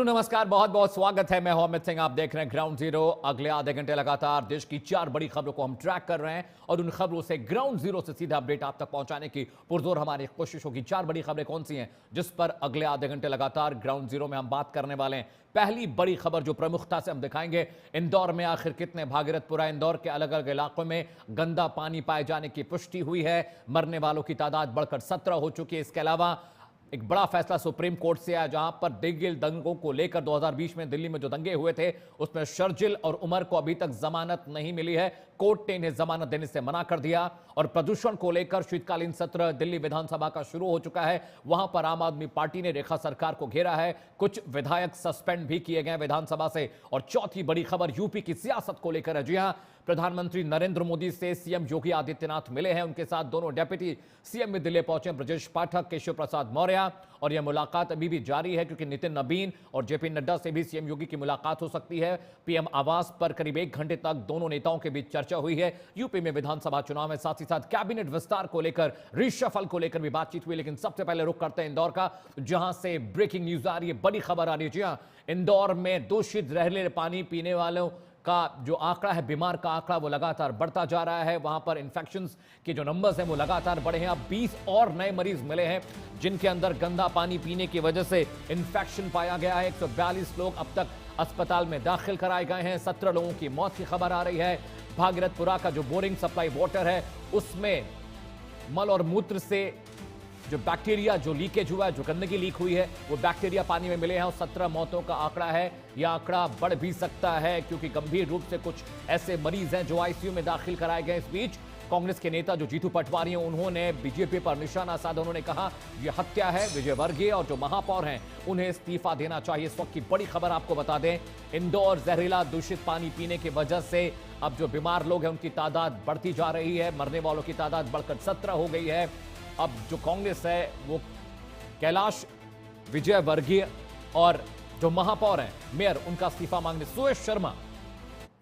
Hello नमस्कार, बहुत बहुत स्वागत है। मैं हूं अमित सिंह, आप देख रहे हैं ग्राउंड जीरो। अगले आधे घंटे लगातार देश की 4 बड़ी खबरों को हम ट्रैक कर रहे हैं और उन खबरों से ग्राउंड जीरो से सीधा अपडेट आप तक पहुंचाने की पुरजोर हमारी कोशिश होगी। 4 बड़ी खबरें कौन सी हैं जिस पर अगले आधे घंटे लगातार ग्राउंड जीरो में हम बात करने वाले हैं। पहली बड़ी खबर जो प्रमुखता से हम दिखाएंगे, इंदौर में आखिर कितने भागीरथपुरा इंदौर के अलग अलग इलाकों में गंदा पानी पाए जाने की पुष्टि हुई है। मरने वालों की तादाद बढ़कर 17 हो चुकी है। इसके अलावा एक बड़ा फैसला सुप्रीम कोर्ट से आया, जहां पर दिग्गिल दंगों को लेकर 2020 में दिल्ली में जो दंगे हुए थे उसमें शर्जिल और उमर को अभी तक जमानत नहीं मिली है। कोर्ट ने इन्हें जमानत देने से मना कर दिया। और प्रदूषण को लेकर शीतकालीन सत्र दिल्ली विधानसभा का शुरू हो चुका है। वहां पर आम आदमी पार्टी ने रेखा सरकार को घेरा है। कुछ विधायक सस्पेंड भी किए गए विधानसभा से। और चौथी बड़ी खबर यूपी की सियासत को लेकर है। जी हां, प्रधानमंत्री नरेंद्र मोदी से सीएम योगी आदित्यनाथ मिले हैं। उनके साथ दोनों डेप्यूटी सीएम भी दिल्ली पहुंचे, ब्रजेश पाठक, केशव प्रसाद मौर्य। और यह मुलाकात अभी भी जारी है क्योंकि नितिन नबीन और जेपी नड्डा से भी सीएम योगी की मुलाकात हो सकती है। पीएम आवास पर करीब 1 घंटे तक दोनों नेताओं के बीच चर्चा हुई है। यूपी में विधानसभा चुनाव में साथ ही साथ कैबिनेट विस्तार को लेकर, रिशफल को लेकर भी बातचीत हुई। लेकिन सबसे पहले रुख करते हैं इंदौर का, जहां से ब्रेकिंग न्यूज आ रही है, बड़ी खबर आ रही है। जी हां, इंदौर में दूषित जहरीले पानी पीने वालों का जो आंकड़ा है, बीमार का आंकड़ा, वो लगातार बढ़ता जा रहा है। वहां पर इंफेक्शंस के जो नंबर्स हैं वो लगातार बढ़े हैं। अब 20 और नए मरीज मिले हैं जिनके अंदर गंदा पानी पीने की वजह से इंफेक्शन पाया गया है। 142 लोग अब तक अस्पताल में दाखिल कराए गए हैं। 17 लोगों की मौत की खबर आ रही है। भागीरथपुरा का जो बोरिंग सप्लाई वाटर है उसमें मल और मूत्र से जो बैक्टीरिया जो लीकेज हुआ है, जो गंदगी लीक हुई है, वो बैक्टीरिया पानी में मिले हैं और 17 मौतों का आंकड़ा है। यह आंकड़ा बढ़ भी सकता है क्योंकि गंभीर रूप से कुछ ऐसे मरीज हैं जो आईसीयू में दाखिल कराए गए। इस बीच कांग्रेस के नेता जो जीतू पटवारी हैं, उन्होंने बीजेपी पर निशाना साधा। उन्होंने कहा यह हत्या है। विजय वर्गीय और जो महापौर हैं उन्हें इस्तीफा देना चाहिए। इस वक्त की बड़ी खबर आपको बता दें, इंदौर जहरीला दूषित पानी पीने की वजह से अब जो बीमार लोग हैं उनकी तादाद बढ़ती जा रही है। मरने वालों की तादाद बढ़कर 17 हो गई है। अब जो कांग्रेस है वो कैलाश विजयवर्गीय और जो महापौर हैं, मेयर, उनका इस्तीफा मांगने। सुयश शर्मा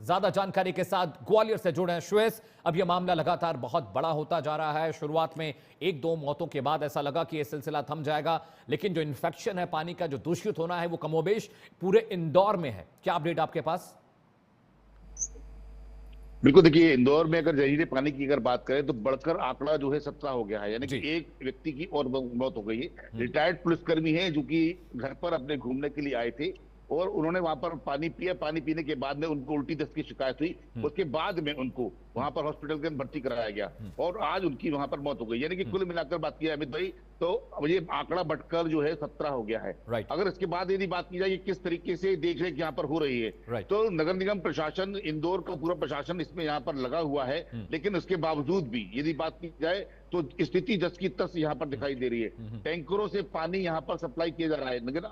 ज्यादा जानकारी के साथ ग्वालियर से जुड़े हैं। सुयश, अब यह मामला लगातार बहुत बड़ा होता जा रहा है। शुरुआत में 1-2 मौतों के बाद ऐसा लगा कि यह सिलसिला थम जाएगा, लेकिन जो इन्फेक्शन है, पानी का जो दूषित होना है, वो कमोबेश पूरे इंदौर में है। क्या अपडेट आपके पास? बिल्कुल, देखिए, इंदौर में अगर जहरीले पानी की अगर बात करें तो बढ़कर आंकड़ा जो है 17 हो गया है। यानी कि एक व्यक्ति की और मौत हो गई है। रिटायर्ड पुलिसकर्मी है जो कि घर पर अपने घूमने के लिए आए थे और उन्होंने वहां पर पानी पिया। पानी पीने के बाद में उनको उल्टी दस्त की शिकायत हुई। उसके बाद में उनको वहां पर हॉस्पिटल के अंदर भर्ती कराया गया और आज उनकी वहां पर मौत हो गई। यानी कि कुल मिलाकर बात किया अमित भाई, तो ये आंकड़ा बढ़कर जो है 17 हो गया है। अगर इसके बाद यदि बात की जाए किस तरीके से देख रेख यहाँ पर हो रही है, तो नगर निगम प्रशासन, इंदौर का पूरा प्रशासन इसमें यहाँ पर लगा हुआ है। लेकिन उसके बावजूद भी यदि बात की जाए तो स्थिति जस की तस यहाँ पर दिखाई दे रही है। टैंकरों से पानी यहाँ पर सप्लाई किया जा रहा है। लेकिन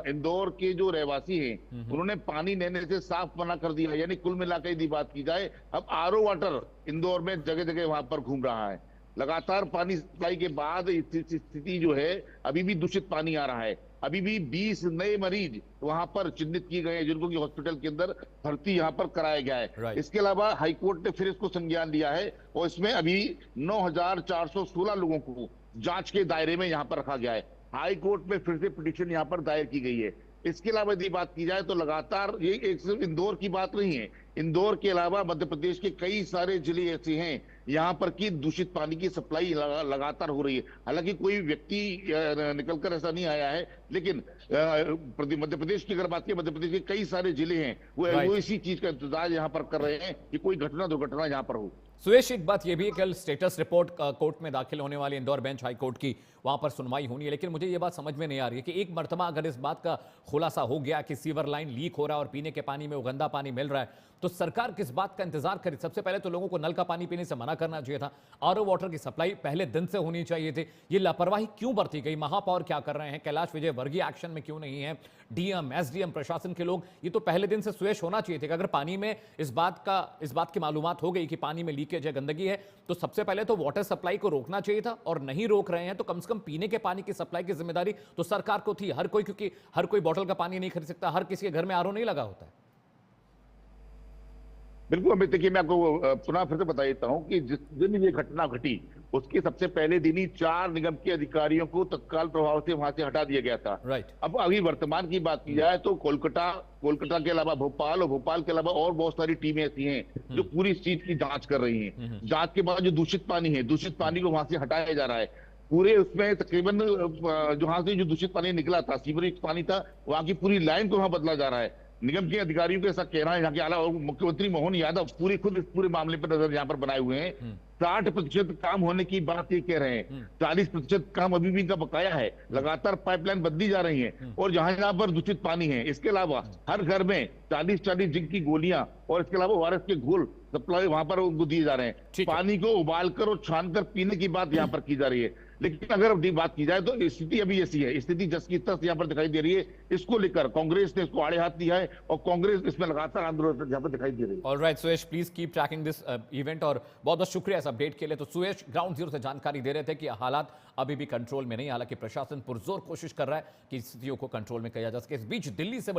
इंदौर के जो रहवासी हैं उन्होंने पानी लेने से साफ मना कर दिया। यानी कुल मिलाकर यदि बात की जाए, अब आरओ वाटर इंदौर में जगह जगह वहां पर घूम रहा है। लगातार पानी सप्लाई के बाद स्थिति जो है, अभी भी दूषित पानी आ रहा है। अभी भी 20 नए मरीज वहां पर चिन्हित किए गए हैं जिनको कि हॉस्पिटल के अंदर भर्ती यहां पर कराया गया है। इसके अलावा हाईकोर्ट ने फिर इसको संज्ञान लिया है और इसमें अभी 9416 लोगों को जांच के दायरे में यहां पर रखा गया है। हाईकोर्ट में फिर से पिटीशन यहां पर दायर की गई है। इसके अलावा यदि बात की जाए तो लगातार ये एक सिर्फ इंदौर की बात नहीं है। इंदौर के अलावा मध्य प्रदेश के कई सारे जिले ऐसे हैं यहाँ पर की दूषित पानी की सप्लाई लगातार हो रही है। हालांकि कोई व्यक्ति निकलकर ऐसा नहीं आया है, लेकिन मध्य प्रदेश की अगर बात की, मध्य प्रदेश के कई सारे जिले हैं वो इसी चीज का इंतजार यहाँ पर कर रहे हैं कि कोई घटना दुर्घटना यहाँ पर हो। सुयश, एक बात यह भी है, कल स्टेटस रिपोर्ट कोर्ट में दाखिल होने वाली इंदौर बेंच हाई कोर्ट की, वहां पर सुनवाई होनी है। लेकिन मुझे यह बात समझ में नहीं आ रही है कि एक मर्तबा अगर इस बात का खुलासा हो गया कि सीवर लाइन लीक हो रहा है और पीने के पानी में वो गंदा पानी मिल रहा है, तो सरकार किस बात का इंतजार करे? सबसे पहले तो लोगों को नल का पानी पीने से मना करना चाहिए था। आरओ वाटर की सप्लाई पहले दिन से होनी चाहिए थी। ये लापरवाही क्यों बरती गई? महापौर क्या कर रहे हैं? कैलाश विजयवर्गीय एक्शन में क्यों नहीं है? डीएम, एसडीएम, प्रशासन के लोग, ये तो पहले दिन से सुयश होना चाहिए थे कि अगर पानी में इस बात की मालूमात हो गई कि पानी में लीकेज है, गंदगी है, तो सबसे पहले तो वाटर सप्लाई को रोकना चाहिए था। और नहीं रोक रहे हैं तो कम से कम पीने के पानी की सप्लाई की जिम्मेदारी तो सरकार को थी। क्योंकि हर कोई बोतल का पानी नहीं खरीद सकता, हर किसी के घर में आरओ नहीं लगा होता है। बिल्कुल अमित, देखिए, मैं आपको पुनः फिर से बता देता हूं कि जिस दिन ये घटना घटी उसके सबसे पहले दिन ही 4 निगम के अधिकारियों को तत्काल प्रभाव से वहां से हटा दिया गया था। राइट। अब अभी वर्तमान की बात की जाए तो कोलकाता के अलावा भोपाल और भोपाल के अलावा और बहुत सारी टीमें ऐसी हैं जो पूरी इस चीज की जांच कर रही हैं। जांच के बाद जो दूषित पानी है, दूषित पानी को वहां से हटाया जा रहा है। पूरे उसमें तकरीबन जहां से जो दूषित पानी निकला था, सीवरेज पानी था, वहां की पूरी लाइन को वहां बदला जा रहा है। निगम के अधिकारियों को ऐसा कहना है, यहाँ के आला मुख्यमंत्री मोहन यादव पूरी खुद इस पूरे मामले पर नजर यहाँ पर बनाए हुए हैं। 60% काम होने की बात ये कह रहे हैं, 40% काम अभी भी इनका बकाया है। लगातार पाइपलाइन बदली जा रही है और जहां जहां पर दूषित पानी है, इसके अलावा हर घर में 40-40 जिंक की गोलियां और इसके अलावा ओआरएस के घोल सप्लाई वहां पर उनको दिए जा रहे हैं। पानी को उबालकर और छानकर पीने की बात यहाँ पर की जा रही है। लेकिन अगर बात की जाए तो स्थिति अभी ऐसी है, स्थिति जस की तस यहाँ पर दिखाई दे रही है। इसको लेकर कांग्रेस ने इसको आड़े हाथ दिया है और कांग्रेस इसमें लगातार आंदोलन यहाँ पर दिखाई दे रही है। Alright Suyash, please keep trekking this event और बहुत बहुत शुक्रिया इस अपडेट के लिए। तो सुयश ग्राउंड जीरो से जानकारी दे रहे थे कि हालात अभी भी कंट्रोल में नहीं, हालांकि प्रशासन पुरजोर कोशिश कर रहा है कि स्थितियों को कंट्रोल में किया जा सके। इस बीच दिल्ली से